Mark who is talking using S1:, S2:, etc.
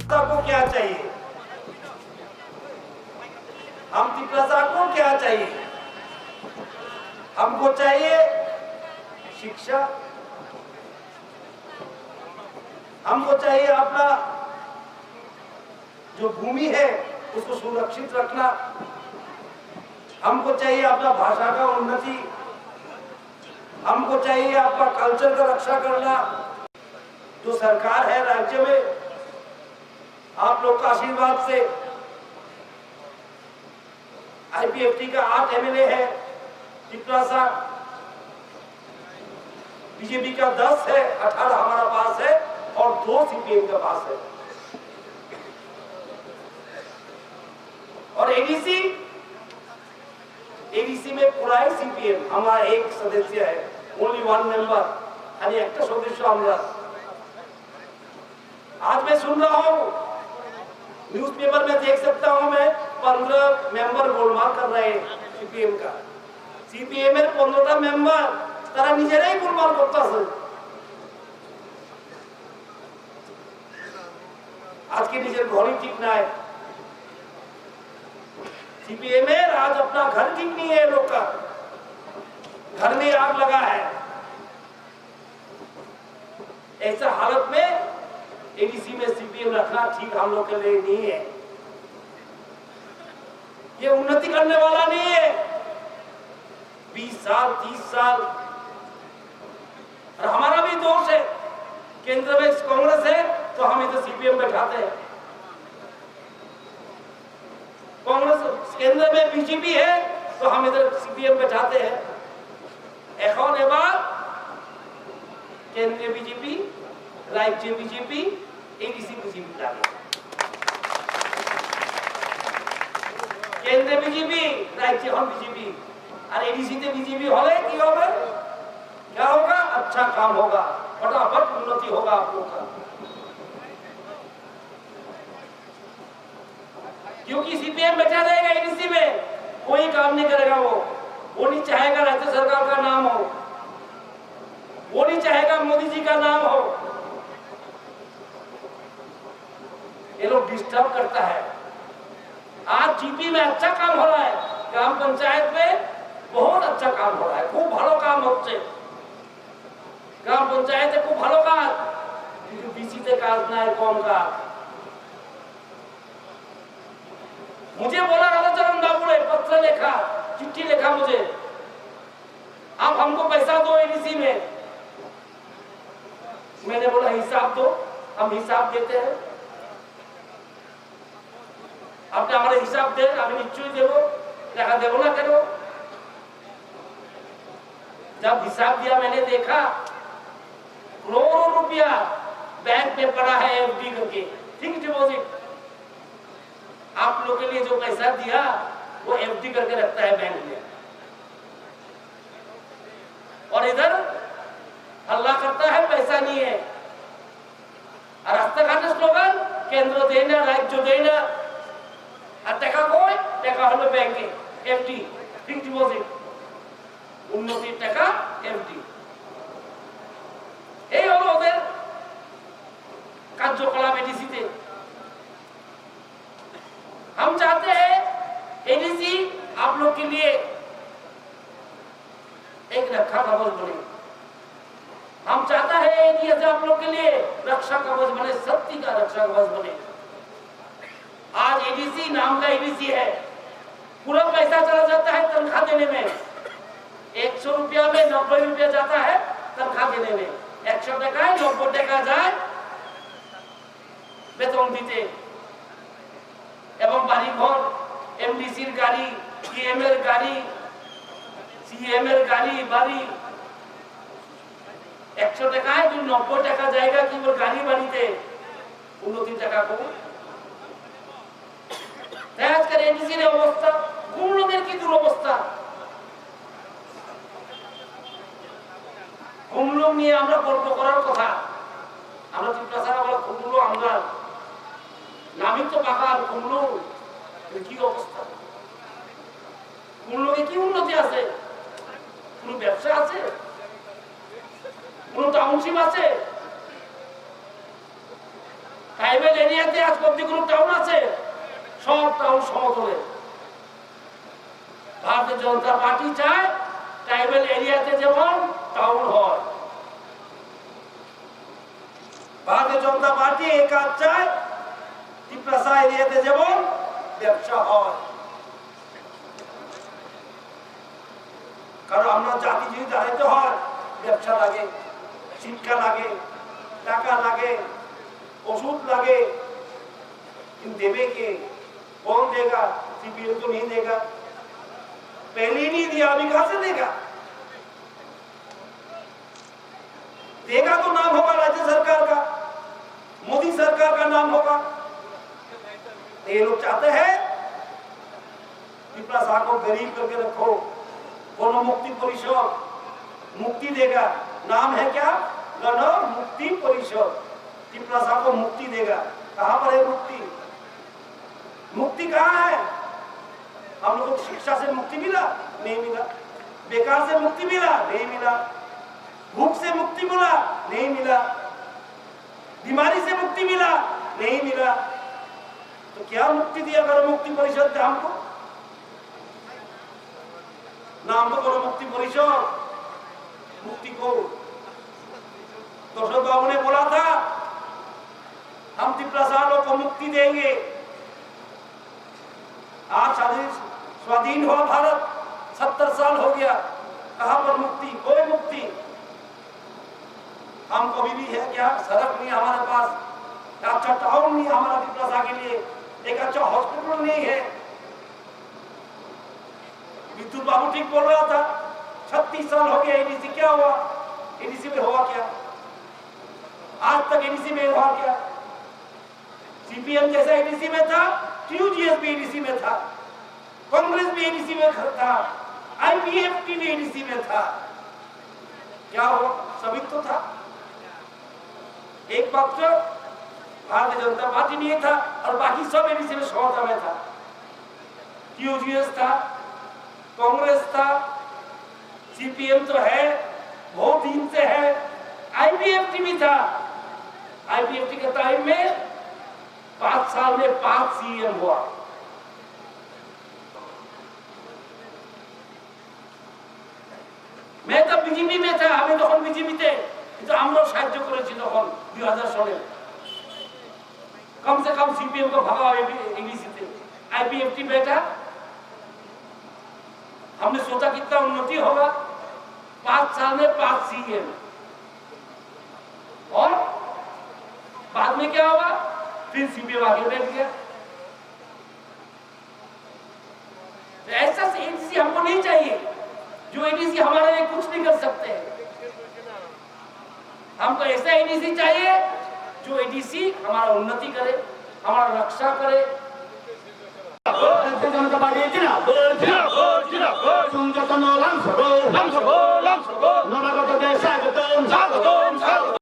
S1: को क्या चाहिए, हम तिपरासा को क्या चाहिए? हमको चाहिए शिक्षा, हमको चाहिए अपना जो भूमि है उसको सुरक्षित रखना, हमको चाहिए अपना भाषा का उन्नति, हमको चाहिए आपका कल्चर का रक्षा करना। जो सरकार है राज्य में, आप लोग का आशीर्वाद से आईपीएफटी का 8 एमएलए है, तिपरासा बीजेपी का 10 है, 18 हमारा पास है और 2 सीपीएम का पास है। और एडीसी में पूरा ही सीपीएम, हमारा एक सदस्य है, ओनली 1 मेंबर, खाली एक सदस्य हमरा। आज मैं सुन रहा हूं, न्यूज़पेपर में देख सकता हूं मैं, 15 मेंबर गोलमाल कर रहे हैं सीपीएम का। सीपीएम এর 15টা মেম্বার তারা নিজেরাই গোলমাল করতেছে। আজকে নিজের ঘরই ঠিক নাই, सीपीएम आज अपना घर ठीक नहीं है, लोग का घर में आग लगा है। ऐसा हालत में एडीसी में सीपीएम रखना ठीक हम लोग के लिए नहीं है, ये उन्नति करने वाला नहीं है। 20 साल 30 साल, और हमारा भी दोष है, केंद्र में कांग्रेस है तो हम इधर सीपीएम बैठाते हैं, कांग्रेस केंद्र में बीजेपी है तो हम इधर सीपीएम बैठाते हैं। এখন এবার কেন্দ্রীয় বিজেপি, রাজ্য বিজেপি, এডিসি বিজেপি লাগে। কেন্দ্রে বিজেপি, রাজ্যে হল বিজেপি, और एडीसी ते बीजेपी होले की होगा, क्या होगा? अच्छा काम होगा, फटाफट उन्नति होगा आप लोग का। क्योंकि सीपीएम बैठा रहेगा एडीसी में, कोई काम नहीं करेगा। वो नहीं चाहेगा राज्य सरकार का नाम हो, वो नहीं चाहेगा मोदी जी का नाम हो। ये लोग डिस्टर्ब करता है। आज जीपी में अच्छा काम हो रहा है, ग्राम पंचायत में बहुत अच्छा काम हो रहा है, खूब ভালো काम হচ্ছে গ্রাম পঞ্চায়েতে, খুব ভালো কাজ। কিন্তু বিসিতে কাজ নাই, কম কাজ। मुझे बोला राधाचरण बाबू ने पत्र लिखा, चिट्ठी लिखा मुझे, आप हमको पैसा दो एडीसी में। मैंने बोला हिसाब दो, हम हिसाब देते हैं, আপনি আমার হিসাব দেন, আমি নিশ্চয়ই দেব, টাকা দেব না কেন? जब हिसाब दिया मैंने देखा करोड़ों रुपया बैंक में पड़ा है एफडी करके, फिक्स्ड डिपॉजिट। आप लोग के लिए जो पैसा दिया वो एफडी करके रखता है बैंक में, और इधर हल्ला करता है पैसा नहीं है। और रास्ताघाटे स्लोगान केंद्र देना, राज्य देना, और টাকা কই? টাকা হলো ব্যাংকে, এফডি, ফিক্সড ডিপোজিট, উন্নতির টাকা এফডি। এই হলো ওদের কার্যকলাপ এডিসিতে। हम चाहते हैं एडीसी आप लोग के लिए एक रक्षा कवच बने। हम चाहता है एडीसी आप लोग के लिए रक्षा कवच बने, सत्य का रक्षा कवच बने। आज एडीसी नाम का एडीसी है, पूरा पैसा चला जाता है तनख्वाह देने में। 100 रुपया में 90 रुपया जाता है तनख्वाह देने में। 100 টাকায় 90 টাকা যায় বেতন দিতে, এবং বাড়ি ঘর, এমডিসির গাড়ি, সিএম এর গাড়ি, সিএম এর গাড়ি, বাড়ি। 100 টাকায় যদি 90 টাকা জায়গা কি ওর গাড়ি বাড়িতে, উন্নতি টাকা কম। আজকের এডিসির অবস্থা, গুমলোদের কি দুরবস্থা। গুমলো নিয়ে আমরা গল্প করার কথা, আমরা তিপ্রাসারা বলা গুমলো, আমরা নামই তো পাকার গুমলো, কি অবস্থা। গুমলোকে কি উন্নতি আছে? কোন ব্যবসা আছে? কোন টাউনশিপ আছে? তাই ট্রাইবেল এরিয়াতে আজ কতগুলো টাউন আছে, সব টাউন সমতলে। ভারতীয় জনতা পার্টি চায় ট্রাইবেল এরিয়াতে যেমন টাউন হয়। ভারতীয় জনতা পার্টি এই কাজ চায় তিপ্রাসা এরিয়াতে যেমন ব্যবসা হয়। কারণ আমরা জাতি যদি দাঁড়াইতে হয়, ব্যবসা লাগে, শিক্ষা লাগে, টাকা লাগে, ওষুধ লাগে, देवे के कौन देगा? सीपीएम तो नहीं देगा, पहले ही नहीं दिया, अभी कहां से देगा? देगा तो नाम होगा राज्य सरकार का, मोदी सरकार का नाम होगा। ये लोग चाहते हैं पिपरासा को गरीब करके रखो, गण मुक्ति परिषद मुक्ति देगा, नाम है क्या? गण मुक्ति परिषद, पिपरासा को मुक्ति देगा। कहां पर है मुक्ति? मुक्ति कहां है? हम लोगों को शिक्षा से मुक्ति मिला? नहीं मिला। बेकार से मुक्ति मिला? नहीं मिला। भूख से मुक्ति मिला? नहीं मिला। बीमारी से मुक्ति मिला? नहीं मिला। तो क्या मुक्ति दिया गण मुक्ति परिषद ने हमको? नाम तो गण मुक्ति परिषद, मुक्ति को दशरथ बाबू ने बोला था हम तिप्रासालों को मुक्ति देंगे। आज स्वाधीन हुआ भारत, 70 साल हो गया, कहां पर मुक्ति? कोई मुक्ति। हम कभी भी है क्या? सड़क नहीं हमारे पास, अच्छा टाउन नहीं हमारा तिप्रासा के लिए, एक अच्छा हॉस्पिटल नहीं है। विद्युत बाबू ठीक बोल रहा था, 36 साल हो गया एडीसी, क्या हुआ? एडीसी में हुआ क्या? आज तक एडीसी में हुआ क्या? सीपीएम जैसा एडीसी में था, टीयूजीएस भी एडीसी में था, कांग्रेस भी एडीसी में था, आईपीएफटी भी एडीसी में था। क्या हुआ? सभी तो था। एक पक्ष भारतीय जनता पार्टी नहीं था और बाकी सब एडीसी में समता में था। टीयूजीएस था, कांग्रेस था, सीपीएम तो है, बहुत दिन से है, आईपीएफटी भी था। आईपीएफटी के टाइम में 5 साल में 5 सीएम हुआ। मैं तो बीजेपी में था, আমি তখন বিজেপিতে, কিন্তু আমরাও সাহায্য করেছি তখন 2000 সালে। कम से कम सीपीएम को भगाओ एबीसी से। आईपीएफटी बैठा, हमने सोचा कितना उन्नति होगा, 5 साल में 5 सीएम। और बाद में क्या होगा? फिर सीपीएम आगे बैठ गया। तो ऐसा एडीसी हमको नहीं चाहिए, जो एडीसी हमारे लिए कुछ नहीं कर सकते। हमको ऐसा एडीसी चाहिए जो एडीसी हमारा उन्नति करे, हमारा रक्षा करे। जनता पार्टी जिना